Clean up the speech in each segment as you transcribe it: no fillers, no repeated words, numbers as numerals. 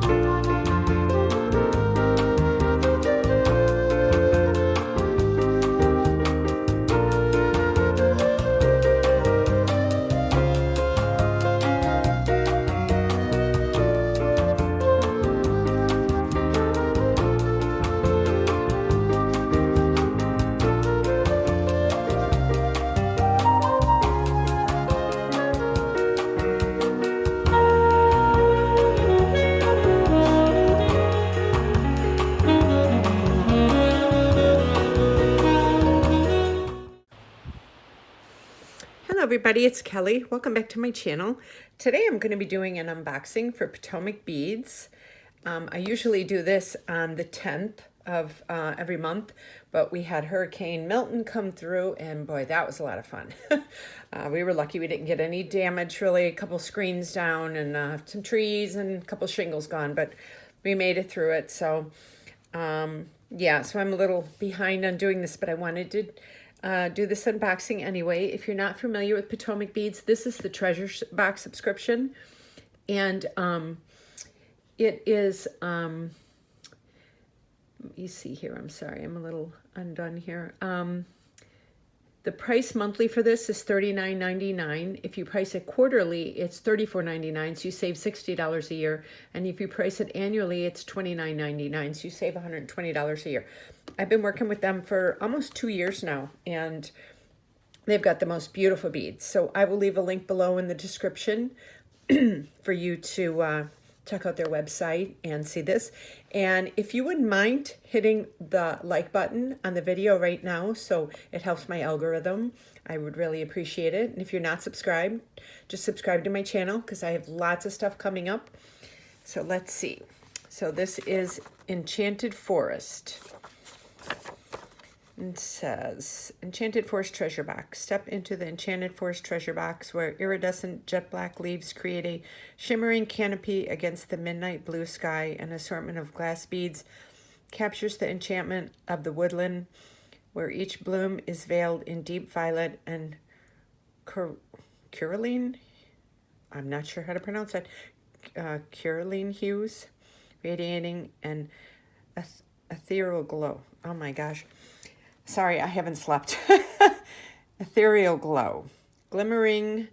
Hello everybody, it's Kelly. Welcome back to my channel. Today I'm going to be doing an unboxing for Potomac beads. I usually do this on the 10th of every month, but we had Hurricane Milton come through and boy, that was a lot of fun. We were lucky we didn't get any damage really, a couple screens down and some trees and a couple shingles gone, but we made it through it. So yeah, so I'm a little behind on doing this, but I wanted to do this unboxing anyway. If you're not familiar with Potomac beads, this is the treasure box subscription, and it is let me see here, I'm sorry, I'm a little undone here. The price monthly for this is $39.99. If you price it quarterly, it's $34.99, so you save $60 a year. And if you price it annually, it's $29.99, so you save $120 a year. I've been working with them for almost 2 years now, and they've got the most beautiful beads. So I will leave a link below in the description for you to check out their website and see this. And if you wouldn't mind hitting the like button on the video right now so it helps my algorithm, I would really appreciate it. And if you're not subscribed, just subscribe to my channel because I have lots of stuff coming up. So let's see. So this is Enchanted Forest. It says, Enchanted Forest Treasure Box. Step into the Enchanted Forest Treasure Box where iridescent jet black leaves create a shimmering canopy against the midnight blue sky. An assortment of glass beads captures the enchantment of the woodland where each bloom is veiled in deep violet and coralline, I'm not sure how to pronounce that, coralline hues, radiating an ethereal glow. Oh my gosh. Sorry, I haven't slept. Ethereal glow. Glimmering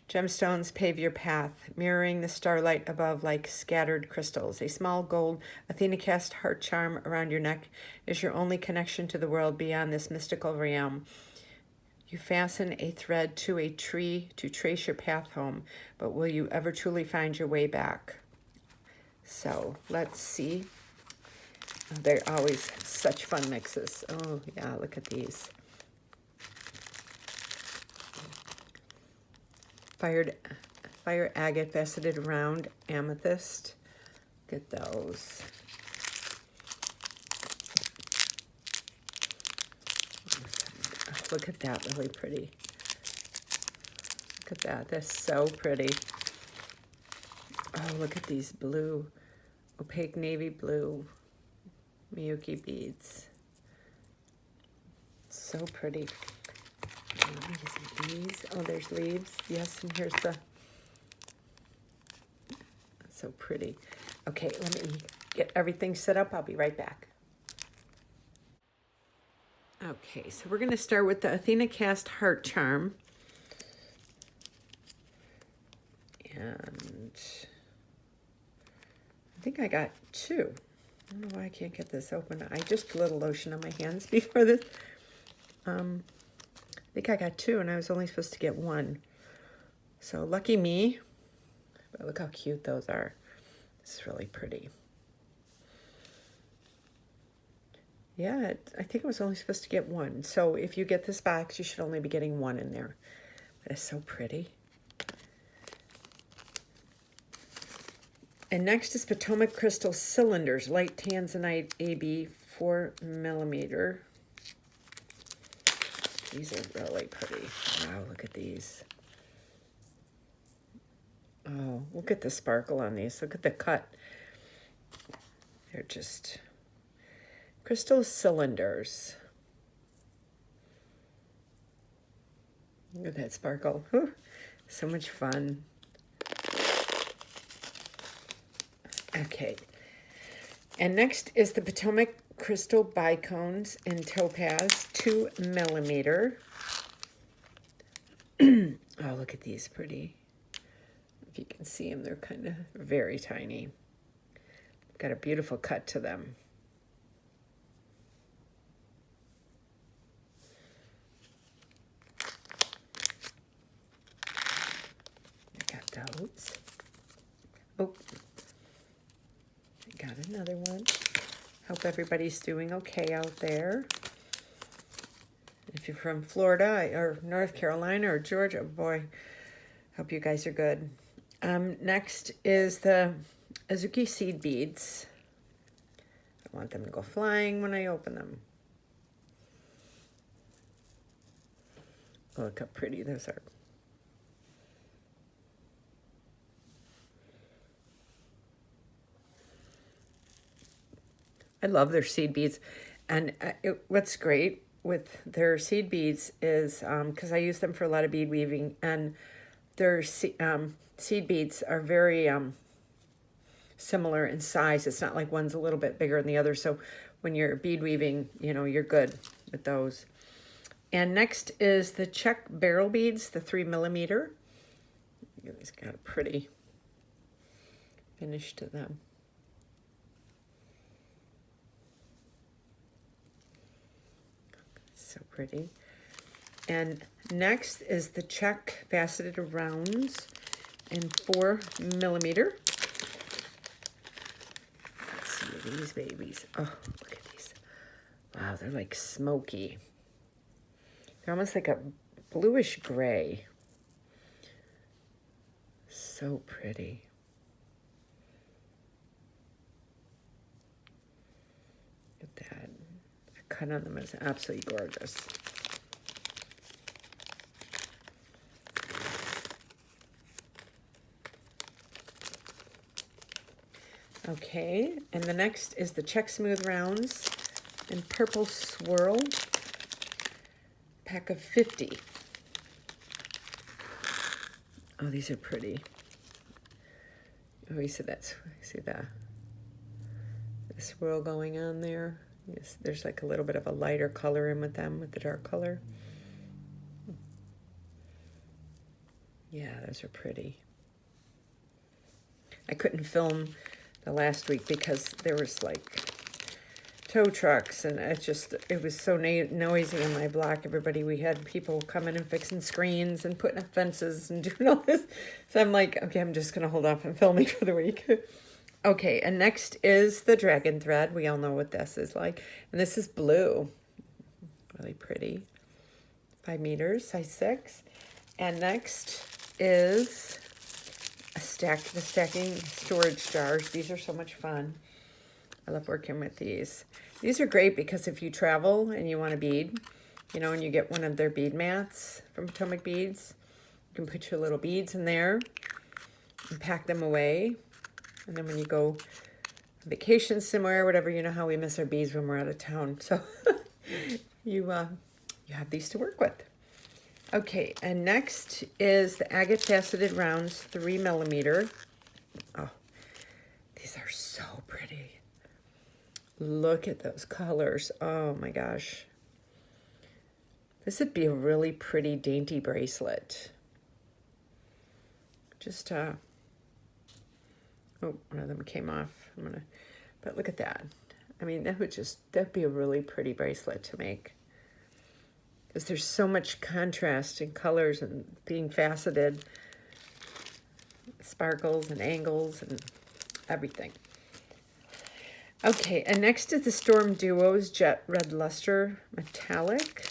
gemstones pave your path, mirroring the starlight above like scattered crystals. A small gold Athena cast heart charm around your neck is your only connection to the world beyond this mystical realm. You fasten a thread to a tree to trace your path home, but will you ever truly find your way back? So let's see. They're always such fun mixes. Oh, yeah, look at these. Fire agate faceted round amethyst. Look at those. Look at that, really pretty. Look at that, that's so pretty. Oh, look at these blue, opaque navy blue Miyuki beads. So pretty. These. Oh, there's leaves. Yes, and here's the. So pretty. Okay, let me get everything set up. I'll be right back. Okay, so we're going to start with the Athena cast heart charm. And I think I got 2. I don't know why I can't get this open. I just put a little lotion on my hands before this. I think I got 2 and I was only supposed to get 1. So lucky me. But look how cute those are. It's really pretty. Yeah, I think I was only supposed to get 1. So if you get this box, you should only be getting 1 in there. But it's so pretty. And next is Potomac Crystal Cylinders, Light Tanzanite AB 4mm. These are really pretty. Wow, look at these. Oh, look at the sparkle on these. Look at the cut. They're just crystal cylinders. Look at that sparkle. Whew. So much fun. Okay. And next is the Potomac Crystal Bicones in Topaz, 2 millimeter. Oh, look at these pretty. If you can see them, they're kind of very tiny. Got a beautiful cut to them. I got those. Oh, I got another one. Hope everybody's doing okay out there. If you're from Florida or North Carolina or Georgia, boy, hope you guys are good. Next is the Azuki seed beads. I want them to go flying when I open them. Oh, look how pretty those are. I love their seed beads. And what's great with their seed beads is, because I use them for a lot of bead weaving, and their seed beads are very similar in size. It's not like one's a little bit bigger than the other. So when you're bead weaving, you know, you're good with those. And next is the Czech barrel beads, the 3 millimeter. It's got a pretty finish to them. So pretty. And next is the Czech faceted rounds in 4 millimeter. Let's see these babies. Oh, look at these. Wow, they're like smoky. They're almost like a bluish gray. So pretty. Look at that. The cut on them is absolutely gorgeous. Okay, and the next is the Czech Smooth Rounds in Purple Swirl. Pack of 50. Oh, these are pretty. Oh, you see that's, see the swirl going on there. Yes, there's like a little bit of a lighter color in with them, with the dark color. Yeah, those are pretty. I couldn't film the last week because there was like tow trucks, and it was so noisy on my block. We had people coming and fixing screens and putting up fences and doing all this. So I'm like, okay, I'm just gonna hold off on filming for the week. Okay, and next is the dragon thread. We all know what this is like. And this is blue. Really pretty. 5 meters, size 6. And next is the stacking storage jars. These are so much fun. I love working with these. These are great because if you travel and you want a bead, you know, and you get one of their bead mats from Potomac Beads, you can put your little beads in there and pack them away. And then when you go on vacation somewhere, whatever, you know how we miss our beads when we're out of town. So you have these to work with. Okay, and next is the agate faceted rounds, 3 millimeter. Oh, these are so pretty. Look at those colors. Oh my gosh. This would be a really pretty dainty bracelet. Just oh, one of them came off. But look at that. I mean, that'd be a really pretty bracelet to make. Because there's so much contrast in colors and being faceted, sparkles and angles and everything. Okay, and next is the Storm Duos Jet Red Luster Metallic.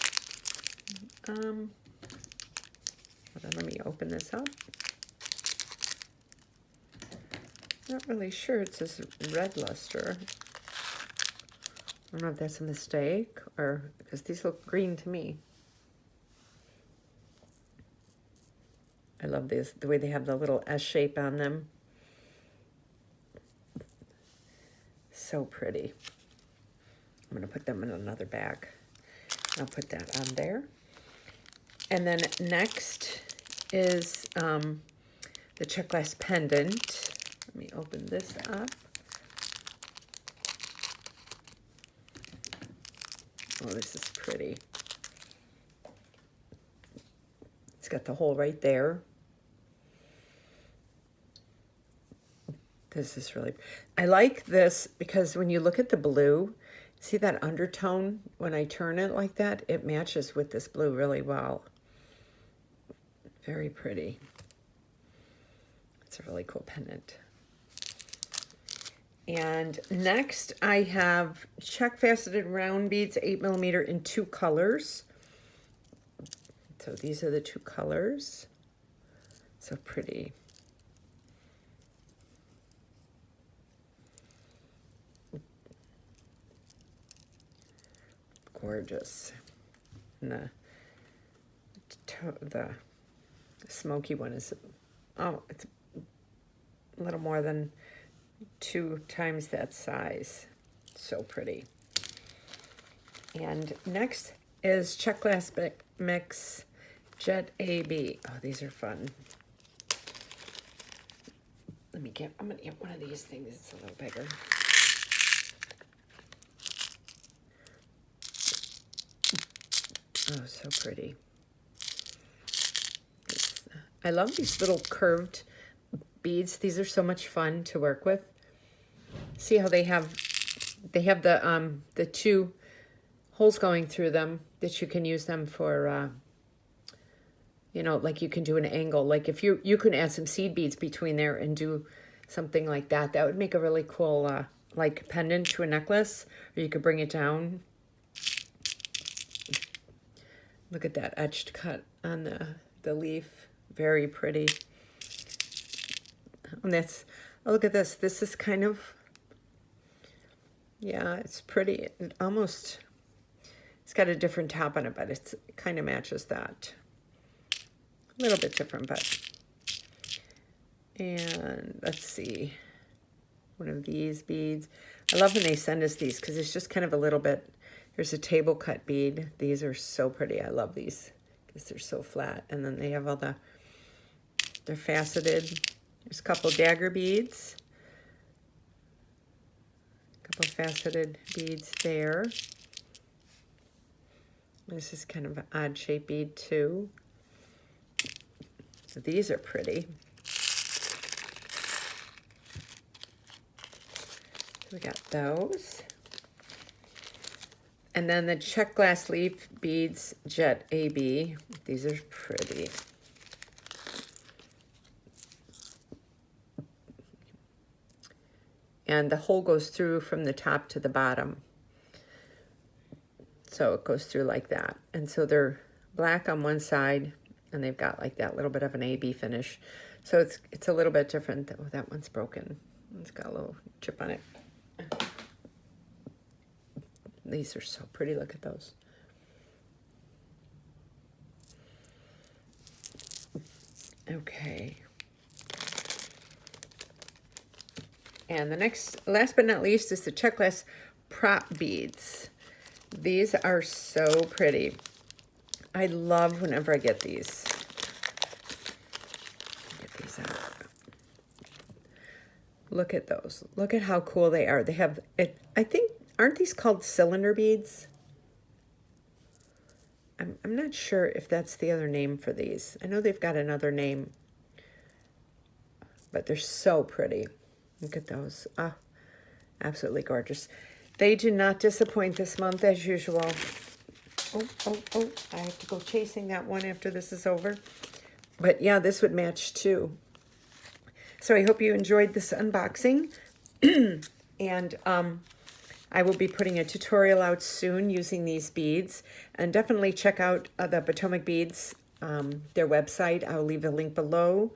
Hold on, let me open this up. Not really sure it says red luster. I don't know if that's a mistake or because these look green to me. I love this, the way they have the little S shape on them. So pretty. I'm going to put them in another bag. I'll put that on there. And then next is the Czech glass pendant. Let me open this up. Oh, this is pretty. It's got the hole right there. This is really, I like this because when you look at the blue, see that undertone? When I turn it like that, it matches with this blue really well. Very pretty. It's a really cool pendant. And next I have Czech faceted round beads, 8mm in 2 colors. So these are the 2 colors. So pretty. Gorgeous. And the smoky one is, oh, it's a little more than 2 times that size. So pretty. And next is Czech Glass Mix Jet AB. Oh, these are fun. I'm gonna get one of these things. It's a little bigger. Oh, so pretty. I love these little curved beads. These are so much fun to work with. See how they have the 2 holes going through them that you can use them for, you know, like you can do an angle. Like if you can add some seed beads between there and do something like that. That would make a really cool, like pendant to a necklace, or you could bring it down. Look at that etched cut on the leaf. Very pretty. And that's, oh, look at this. This is kind of, yeah, it's pretty. It almost, it's got a different top on it, but it kind of matches that. A little bit different, but. And let's see. One of these beads. I love when they send us these because it's just kind of a little bit. There's a table cut bead. These are so pretty. I love these because they're so flat. And then they have all they're faceted. There's a couple dagger beads. A couple faceted beads there. This is kind of an odd shaped bead too. So these are pretty. So we got those. And then the Czech Glass Leaf Beads Jet AB. These are pretty. And the hole goes through from the top to the bottom. So it goes through like that. And so they're black on one side, and they've got like that little bit of an AB finish. So it's a little bit different. Oh, that one's broken. It's got a little chip on it. These are so pretty. Look at those. Okay. And the next, last but not least, is the Czech Glass Prop Beads. These are so pretty. I love whenever I get these. Get these out. Look at those. Look at how cool they are. They have it. I think, aren't these called cylinder beads? I'm not sure if that's the other name for these. I know they've got another name, but they're so pretty. Look at those. Ah, absolutely gorgeous. They do not disappoint this month as usual. Oh, I have to go chasing that one after this is over. But yeah, this would match too. So I hope you enjoyed this unboxing. And I will be putting a tutorial out soon using these beads. And definitely check out the Potomac beads, their website. I will leave a link below.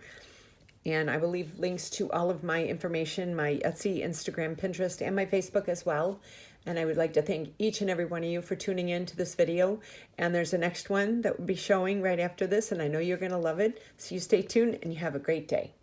And I will leave links to all of my information, my Etsy, Instagram, Pinterest, and my Facebook as well. And I would like to thank each and every one of you for tuning in to this video. And there's a next one that will be showing right after this, and I know you're going to love it. So you stay tuned, and you have a great day.